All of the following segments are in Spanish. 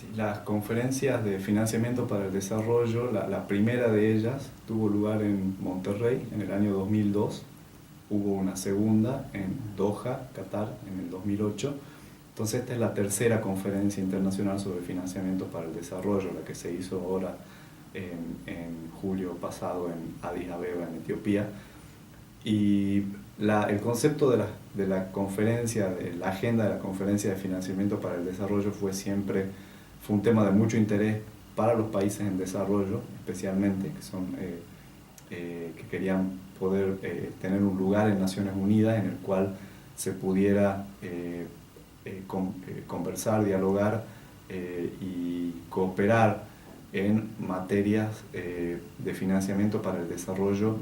Sí, las conferencias de financiamiento para el desarrollo, la primera de ellas tuvo lugar en Monterrey en el año 2002, hubo una segunda en Doha, Qatar, en el 2008. Entonces esta es la tercera conferencia internacional sobre financiamiento para el desarrollo, la que se hizo ahora en julio pasado en Addis Abeba, en Etiopía. Y el concepto de la conferencia, de la agenda de la conferencia de financiamiento para el desarrollo fue un tema de mucho interés para los países en desarrollo, especialmente, que querían poder tener un lugar en Naciones Unidas en el cual se pudiera conversar, dialogar y cooperar en materias de financiamiento para el desarrollo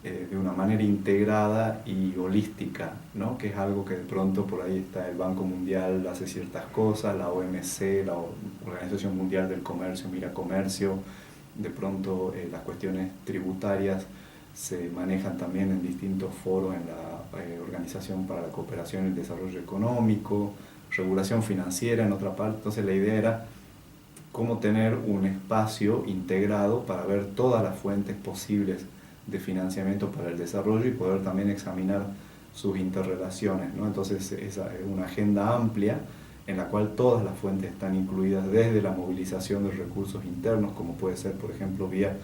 de una manera integrada y holística, ¿no? Que es algo que de pronto por ahí está el Banco Mundial hace ciertas cosas, la OMC, la Organización Mundial del Comercio, mira comercio, de pronto las cuestiones tributarias se manejan también en distintos foros en la Organización para la Cooperación y el Desarrollo Económico, regulación financiera en otra parte. Entonces la idea era cómo tener un espacio integrado para ver todas las fuentes posibles de financiamiento para el desarrollo y poder también examinar sus interrelaciones, ¿no? Entonces es una agenda amplia en la cual todas las fuentes están incluidas, desde la movilización de recursos internos, como puede ser por ejemplo vía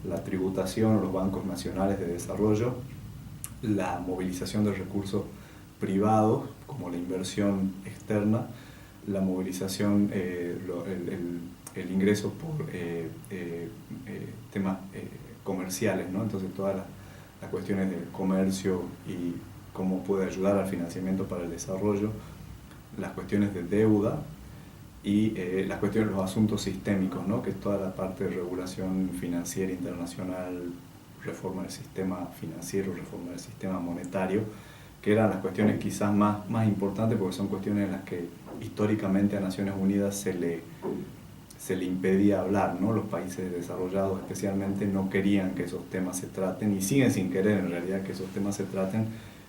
la tributación o los bancos nacionales de desarrollo, la movilización de recursos privados como la inversión externa, la movilización, el ingreso por temas comerciales, ¿no? Entonces todas las cuestiones del comercio y cómo puede ayudar al financiamiento para el desarrollo, las cuestiones de deuda y las cuestiones de los asuntos sistémicos, ¿no? Que es toda la parte de regulación financiera internacional, reforma del sistema financiero, reforma del sistema monetario, que eran las cuestiones quizás más importantes porque son cuestiones en las que históricamente a Naciones Unidas se le impedía hablar, ¿no? Los países desarrollados especialmente no querían que esos temas se traten y siguen sin querer en realidad que esos temas se traten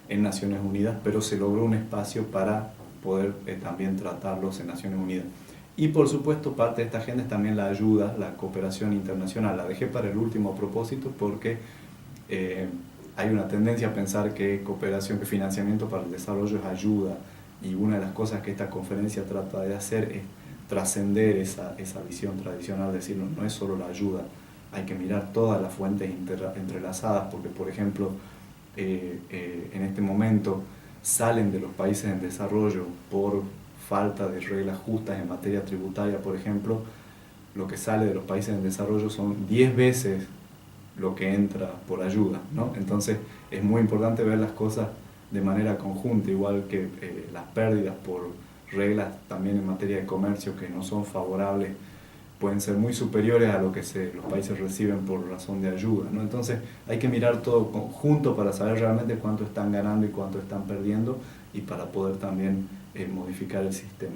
en Naciones Unidas, pero se logró un espacio para poder también tratarlos en Naciones Unidas. Y por supuesto parte de esta agenda es también la ayuda, la cooperación internacional. La dejé para el último propósito porque hay una tendencia a pensar que cooperación, que financiamiento para el desarrollo es ayuda, y una de las cosas que esta conferencia trata de hacer es trascender esa visión tradicional, decir no es solo la ayuda, hay que mirar todas las fuentes entrelazadas, porque por ejemplo en este momento salen de los países en desarrollo por falta de reglas justas en materia tributaria, por ejemplo, lo que sale de los países en desarrollo son 10 veces lo que entra por ayuda, ¿no? Entonces es muy importante ver las cosas de manera conjunta, igual que las pérdidas por reglas también en materia de comercio que no son favorables pueden ser muy superiores a lo que los países reciben por razón de ayuda, ¿no? Entonces hay que mirar todo conjunto para saber realmente cuánto están ganando y cuánto están perdiendo y para poder también modificar el sistema.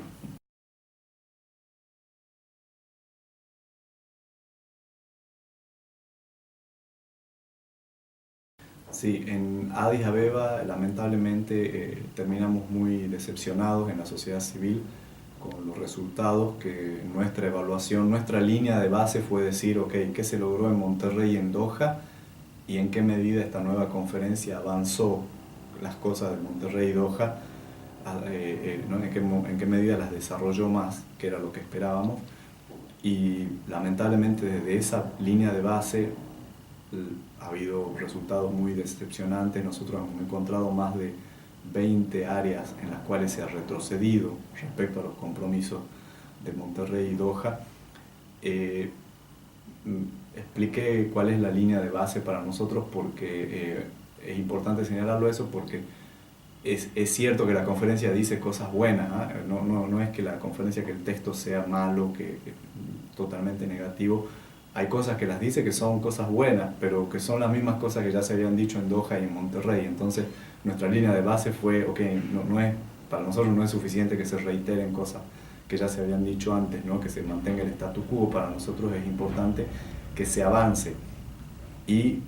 Sí, en Addis Abeba lamentablemente terminamos muy decepcionados en la sociedad civil con los resultados que nuestra evaluación, nuestra línea de base fue decir, ok, ¿qué se logró en Monterrey y en Doha? Y en qué medida esta nueva conferencia avanzó las cosas de Monterrey y Doha, ¿no? En qué medida las desarrolló más, que era lo que esperábamos. Y lamentablemente desde esa línea de base ha habido resultados muy decepcionantes. Nosotros hemos encontrado más de 20 áreas en las cuales se ha retrocedido respecto a los compromisos de Monterrey y Doha. Expliqué cuál es la línea de base para nosotros porque es importante señalarlo eso porque es cierto que la conferencia dice cosas buenas, ¿eh? No es que la conferencia, que el texto sea malo, que totalmente negativo. Hay cosas que las dice que son cosas buenas, pero que son las mismas cosas que ya se habían dicho en Doha y en Monterrey. Entonces nuestra línea de base fue, ok, para nosotros no es suficiente que se reiteren cosas que ya se habían dicho antes, ¿no? Que se mantenga el statu quo. Para nosotros es importante que se avance. Y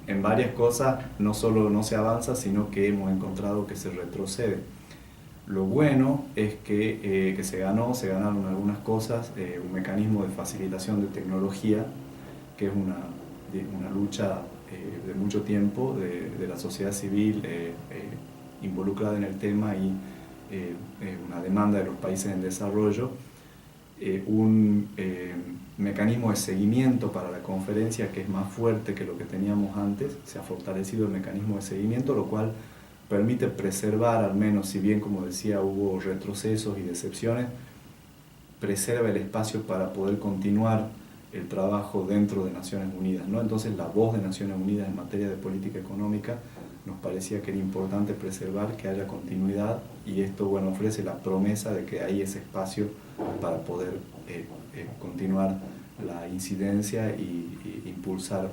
en varias cosas no solo no se avanza, sino que hemos encontrado que se retrocede. Lo bueno es que se ganaron algunas cosas, un mecanismo de facilitación de tecnología, que es una lucha de mucho tiempo de la sociedad civil involucrada en el tema y una demanda de los países en desarrollo, un mecanismo de seguimiento para la conferencia que es más fuerte que lo que teníamos antes. Se ha fortalecido el mecanismo de seguimiento, lo cual permite preservar, al menos, si bien, como decía, hubo retrocesos y decepciones, preserva el espacio para poder continuar el trabajo dentro de Naciones Unidas, ¿no? Entonces, la voz de Naciones Unidas en materia de política económica nos parecía que era importante preservar, que haya continuidad, y esto, bueno, ofrece la promesa de que hay ese espacio para poder continuar la incidencia y impulsar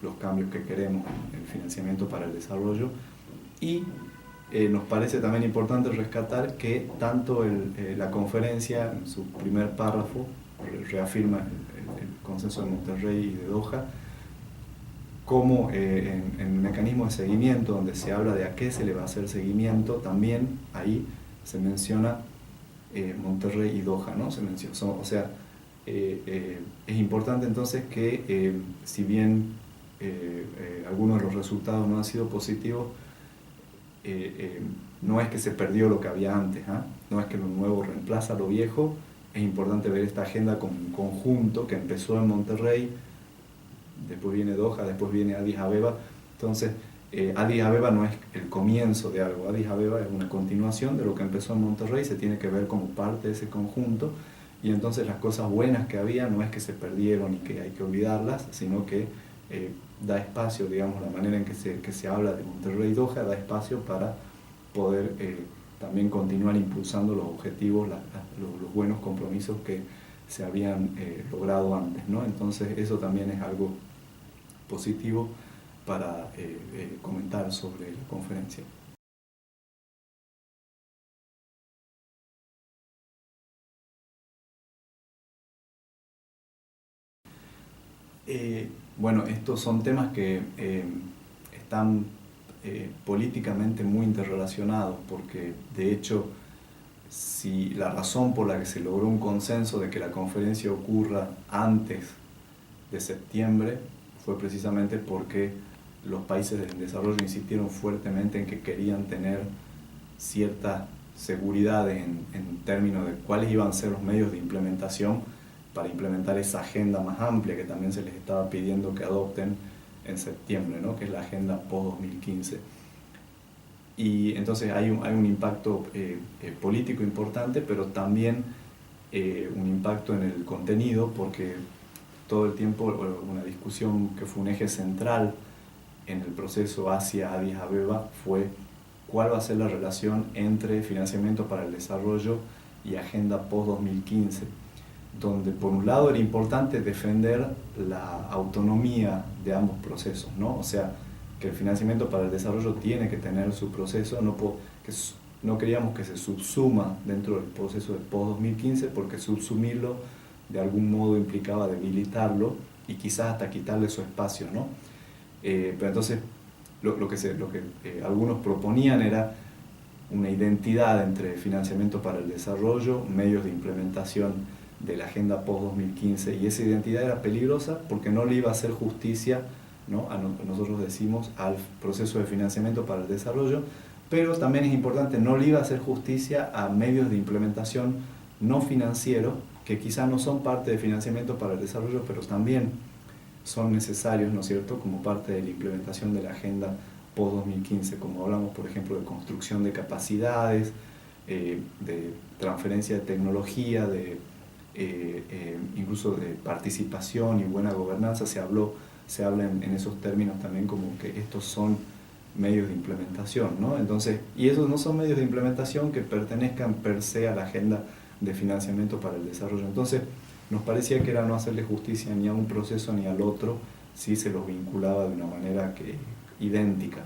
los cambios que queremos en el financiamiento para el desarrollo. Y nos parece también importante rescatar que tanto la conferencia, en su primer párrafo, reafirma el consenso de Monterrey y de Doha, como en el mecanismo de seguimiento, donde se habla de a qué se le va a hacer seguimiento, también ahí se menciona Monterrey y Doha, ¿no? Se menciona, o sea, es importante entonces que si bien algunos de los resultados no han sido positivos, no es que se perdió lo que había antes, ¿eh? No es que lo nuevo reemplaza lo viejo. Es importante ver esta agenda como un conjunto que empezó en Monterrey, después viene Doha, después viene Addis Abeba. Entonces, Addis Abeba no es el comienzo de algo, Addis Abeba es una continuación de lo que empezó en Monterrey, se tiene que ver como parte de ese conjunto, y entonces las cosas buenas que había no es que se perdieron y que hay que olvidarlas, sino que da espacio, digamos, la manera en que se habla de Monterrey y Doha, da espacio para poder también continuar impulsando los objetivos, los buenos compromisos que se habían logrado antes, ¿no? Entonces eso también es algo positivo para comentar sobre la conferencia. Bueno, estos son temas que están políticamente muy interrelacionados, porque de hecho, si la razón por la que se logró un consenso de que la conferencia ocurra antes de septiembre fue precisamente porque los países en desarrollo insistieron fuertemente en que querían tener cierta seguridad en términos de cuáles iban a ser los medios de implementación para implementar esa agenda más amplia que también se les estaba pidiendo que adopten en septiembre, ¿no? Que es la agenda post-2015. Y entonces hay un impacto político importante, pero también un impacto en el contenido, porque todo el tiempo una discusión que fue un eje central en el proceso hacia Addis Abeba fue cuál va a ser la relación entre financiamiento para el desarrollo y agenda post-2015, donde por un lado era importante defender la autonomía de ambos procesos, ¿no? O sea, que el financiamiento para el desarrollo tiene que tener su proceso, no queríamos que se subsuma dentro del proceso de post-2015, porque subsumirlo de algún modo implicaba debilitarlo y quizás hasta quitarle su espacio, ¿no? Pero entonces lo que algunos proponían era una identidad entre financiamiento para el desarrollo, medios de implementación de la agenda post-2015, y esa identidad era peligrosa porque no le iba a hacer justicia, ¿no? Nosotros decimos, al proceso de financiamiento para el desarrollo, pero también es importante, no le iba a hacer justicia a medios de implementación no financieros, que quizás no son parte de financiamiento para el desarrollo, pero también son necesarios, ¿no es cierto?, como parte de la implementación de la agenda post-2015, como hablamos, por ejemplo, de construcción de capacidades, de transferencia de tecnología, incluso de participación y buena gobernanza. Se habla en esos términos también, como que estos son medios de implementación, ¿no? Entonces, y esos no son medios de implementación que pertenezcan per se a la agenda de financiamiento para el desarrollo. Entonces, nos parecía que era no hacerle justicia ni a un proceso ni al otro si se los vinculaba de una manera idéntica.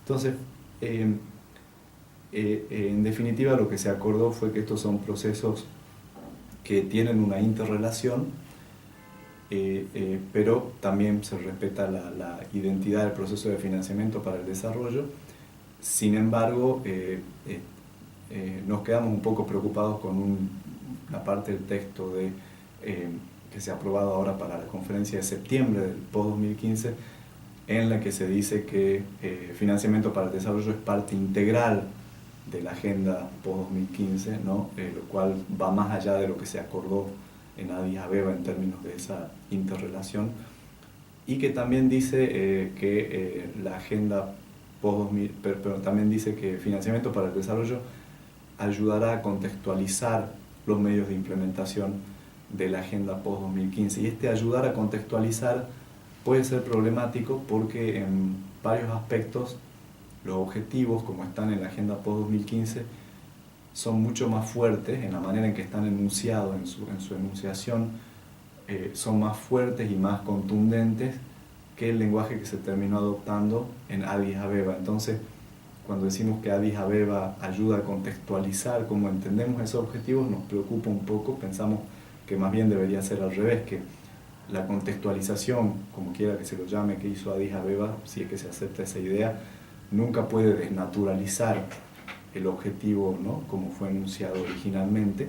Entonces, en definitiva, lo que se acordó fue que estos son procesos que tienen una interrelación, pero también se respeta la identidad del proceso de financiamiento para el desarrollo. Sin embargo, nos quedamos un poco preocupados con una parte del texto que se ha aprobado ahora para la conferencia de septiembre del post-2015, en la que se dice que financiamiento para el desarrollo es parte integral de la agenda post-2015, ¿no? Lo cual va más allá de lo que se acordó en Addis Abeba en términos de esa interrelación, y que también dice que la agenda post-2000, pero también dice que financiamiento para el desarrollo ayudará a contextualizar los medios de implementación de la agenda post-2015. Y este ayudar a contextualizar puede ser problemático porque en varios aspectos los objetivos, como están en la agenda post-2015, son mucho más fuertes en la manera en que están enunciados, en su enunciación, son más fuertes y más contundentes que el lenguaje que se terminó adoptando en Addis Abeba. Entonces, cuando decimos que Addis Abeba ayuda a contextualizar cómo entendemos esos objetivos, nos preocupa un poco, pensamos que más bien debería ser al revés, que la contextualización, como quiera que se lo llame, que hizo Addis Abeba, si es que se acepta esa idea, nunca puede desnaturalizar el objetivo, ¿no?, como fue enunciado originalmente,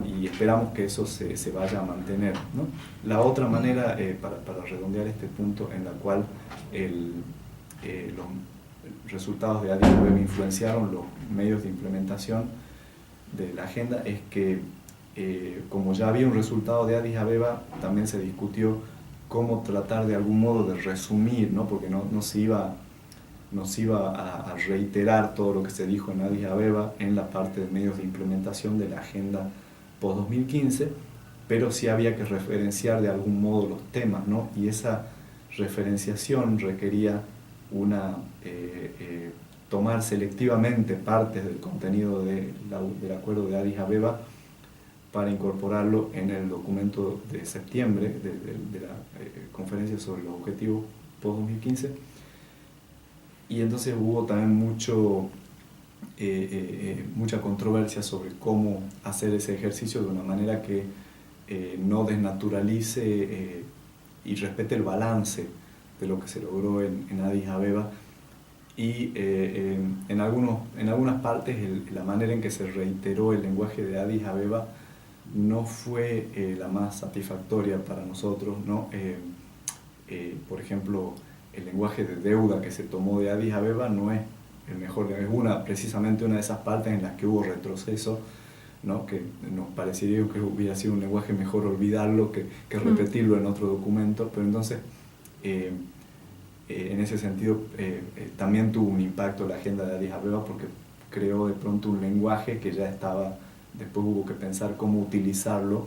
y esperamos que eso se vaya a mantener, ¿no? La otra manera, para redondear este punto, en la cual los resultados de Addis Abeba influenciaron los medios de implementación de la agenda, es que como ya había un resultado de Addis Abeba, también se discutió cómo tratar de algún modo de resumir, ¿no?, porque no se iba a reiterar todo lo que se dijo en Addis Abeba en la parte de medios de implementación de la agenda post-2015, pero sí había que referenciar de algún modo los temas, ¿no? Y esa referenciación requería tomar selectivamente partes del contenido del acuerdo de Addis Abeba para incorporarlo en el documento de septiembre de la conferencia sobre los objetivos post-2015. Y entonces hubo también mucha controversia sobre cómo hacer ese ejercicio de una manera que no desnaturalice y respete el balance de lo que se logró en Addis Abeba. Y en algunas partes la manera en que se reiteró el lenguaje de Addis Abeba no fue la más satisfactoria para nosotros, ¿no? Por ejemplo, el lenguaje de deuda que se tomó de Addis Abeba no es el mejor, es precisamente una de esas partes en las que hubo retroceso, ¿no?, que nos parecería que hubiera sido un lenguaje mejor olvidarlo que repetirlo en otro documento, pero entonces en ese sentido también tuvo un impacto la agenda de Addis Abeba porque creó de pronto un lenguaje que ya estaba, después hubo que pensar cómo utilizarlo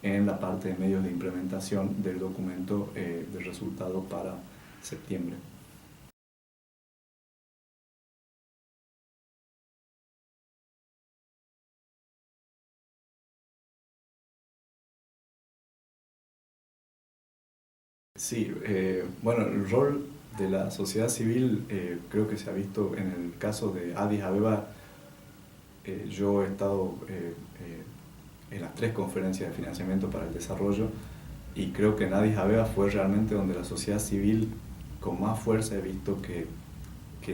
en la parte de medios de implementación del documento de resultado para septiembre. Sí, bueno, el rol de la sociedad civil creo que se ha visto en el caso de Addis Abeba. Yo he estado en las 3 conferencias de financiamiento para el desarrollo y creo que en Addis Abeba fue realmente donde la sociedad civil con más fuerza he visto que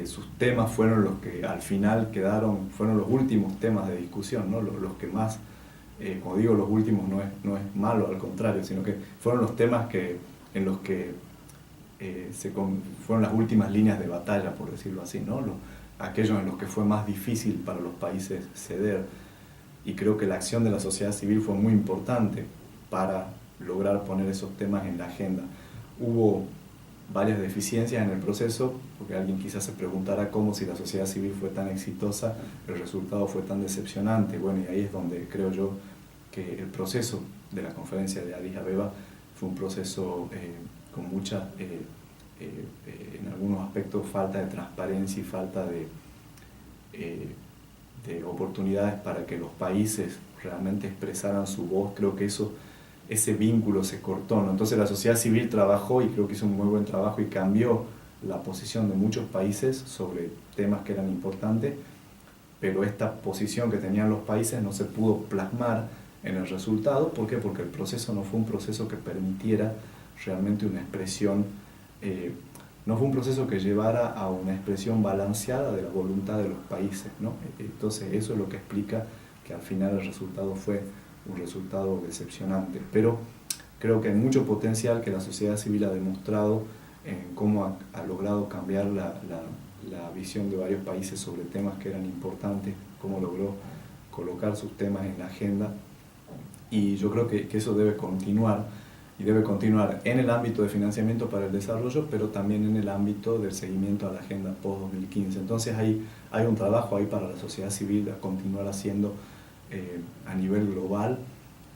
sus temas fueron los que al final fueron los últimos temas de discusión, ¿no? Los que más, como digo, los últimos no es malo, al contrario, sino que fueron los temas en los que fueron las últimas líneas de batalla, por decirlo así, ¿no? Aquellos en los que fue más difícil para los países ceder. Y creo que la acción de la sociedad civil fue muy importante para lograr poner esos temas en la agenda. Hubo varias deficiencias en el proceso, porque alguien quizás se preguntará cómo, si la sociedad civil fue tan exitosa, el resultado fue tan decepcionante. Bueno, y ahí es donde creo yo que el proceso de la conferencia de Addis Abeba fue un proceso con mucha, en algunos aspectos, falta de transparencia y falta de oportunidades para que los países realmente expresaran su voz. Creo que ese vínculo se cortó, ¿no? Entonces la sociedad civil trabajó y creo que hizo un muy buen trabajo y cambió la posición de muchos países sobre temas que eran importantes, pero esta posición que tenían los países no se pudo plasmar en el resultado. ¿Por qué? Porque el proceso no fue un proceso que permitiera realmente una expresión no fue un proceso que llevara a una expresión balanceada de la voluntad de los países, ¿no? Entonces eso es lo que explica que al final el resultado fue un resultado decepcionante. Pero creo que hay mucho potencial que la sociedad civil ha demostrado en cómo ha logrado cambiar la visión de varios países sobre temas que eran importantes, cómo logró colocar sus temas en la agenda, y yo creo que eso debe continuar, y debe continuar en el ámbito de financiamiento para el desarrollo, pero también en el ámbito del seguimiento a la agenda post-2015. Entonces hay un trabajo ahí para la sociedad civil a continuar haciendo a nivel global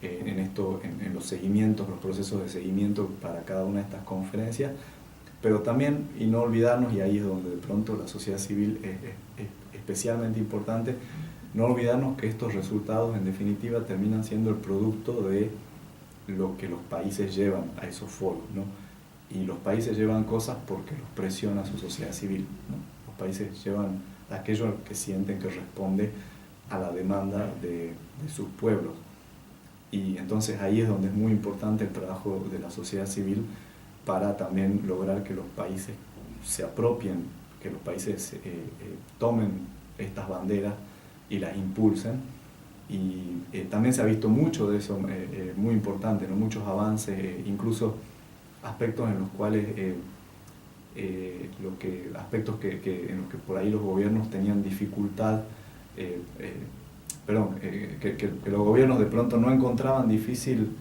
en los seguimientos, los procesos de seguimiento para cada una de estas conferencias, pero también, y no olvidarnos, y ahí es donde de pronto la sociedad civil es especialmente importante, no olvidarnos que estos resultados en definitiva terminan siendo el producto de lo que los países llevan a esos foros, ¿no? Y los países llevan cosas porque los presiona su sociedad civil, ¿no? Los países llevan aquello que sienten que responde a la demanda de sus pueblos. Y entonces ahí es donde es muy importante el trabajo de la sociedad civil para también lograr que los países se apropien, que los países tomen estas banderas y las impulsen. Y también se ha visto mucho de eso, muy importante, ¿no? Muchos avances, incluso aspectos en los cuales aspectos en los que por ahí los gobiernos tenían dificultad, que los gobiernos de pronto no encontraban difícil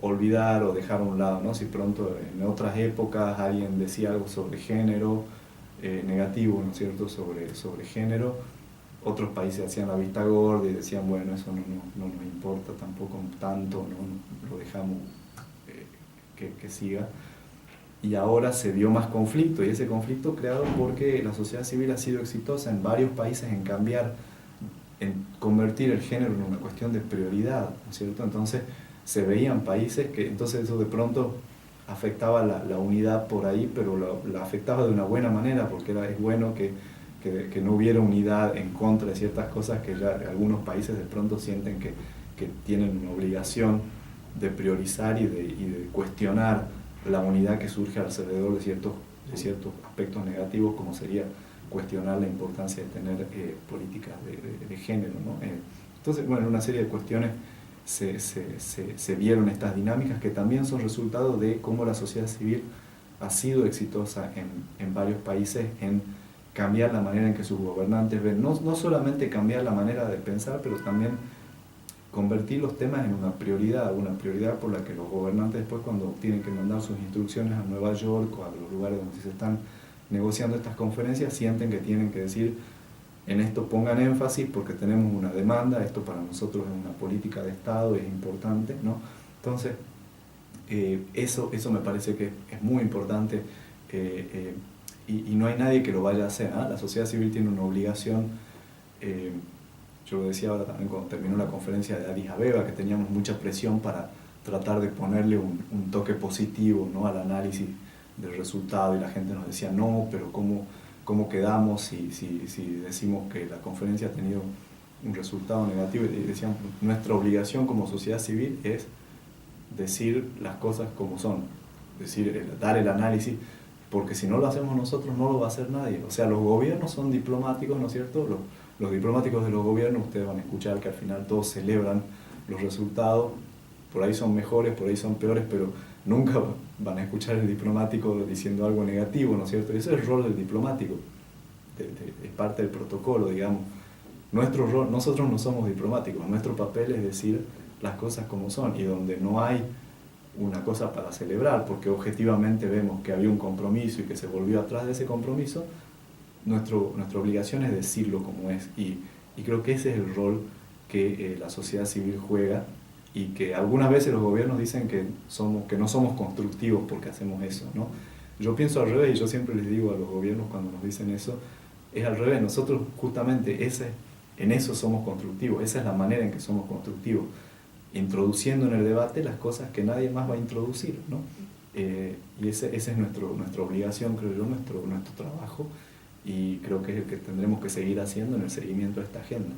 olvidar o dejar a un lado, ¿no? Si pronto en otras épocas alguien decía algo sobre género, negativo, ¿no es cierto?, sobre género, otros países hacían la vista gorda y decían, bueno, eso no nos importa tampoco tanto, ¿no? Lo dejamos que siga. Y ahora se vio más conflicto, y ese conflicto creado porque la sociedad civil ha sido exitosa en varios países en convertir el género en una cuestión de prioridad, ¿no es cierto? Entonces se veían países que, entonces eso de pronto afectaba la unidad por ahí, pero la afectaba de una buena manera, porque es bueno que no hubiera unidad en contra de ciertas cosas que ya algunos países de pronto sienten que tienen una obligación de priorizar y de cuestionar la unidad que surge alrededor de ciertos aspectos negativos, como sería cuestionar la importancia de tener políticas de género, ¿no? Entonces, bueno, una serie de cuestiones se vieron estas dinámicas que también son resultado de cómo la sociedad civil ha sido exitosa en varios países en cambiar la manera en que sus gobernantes ven, no solamente cambiar la manera de pensar, pero también convertir los temas en una prioridad por la que los gobernantes después, cuando tienen que mandar sus instrucciones a Nueva York o a los lugares donde se están negociando estas conferencias, sienten que tienen que decir, en esto pongan énfasis porque tenemos una demanda, esto para nosotros es una política de Estado, es importante, ¿no? Entonces, eso me parece que es muy importante, y no hay nadie que lo vaya a hacer, ¿eh? La sociedad civil tiene una obligación, yo lo decía ahora también cuando terminó la conferencia de Addis Abeba, que teníamos mucha presión para tratar de ponerle un toque positivo, ¿no?, al análisis del resultado, y la gente nos decía, no, pero ¿cómo quedamos si decimos que la conferencia ha tenido un resultado negativo? Y decían, nuestra obligación como sociedad civil es decir las cosas como son, dar el análisis, porque si no lo hacemos nosotros no lo va a hacer nadie. O sea, los gobiernos son diplomáticos, ¿no es cierto? Los diplomáticos de los gobiernos, ustedes van a escuchar que al final todos celebran los resultados, por ahí son mejores, por ahí son peores, pero nunca van a escuchar el diplomático diciendo algo negativo, ¿no es cierto? Y ese es el rol del diplomático, es parte del protocolo, digamos. Nuestro rol, nosotros no somos diplomáticos, nuestro papel es decir las cosas como son, y donde no hay una cosa para celebrar, porque objetivamente vemos que había un compromiso y que se volvió atrás de ese compromiso, nuestra obligación es decirlo como es, y creo que ese es el rol que la sociedad civil juega, y que algunas veces los gobiernos dicen que no somos constructivos porque hacemos eso, ¿no? Yo pienso al revés, y yo siempre les digo a los gobiernos cuando nos dicen eso, es al revés, nosotros justamente en eso somos constructivos, esa es la manera en que somos constructivos, introduciendo en el debate las cosas que nadie más va a introducir, ¿no? Y esa es nuestra obligación, creo yo, nuestro trabajo, y creo que es el que tendremos que seguir haciendo en el seguimiento de esta agenda.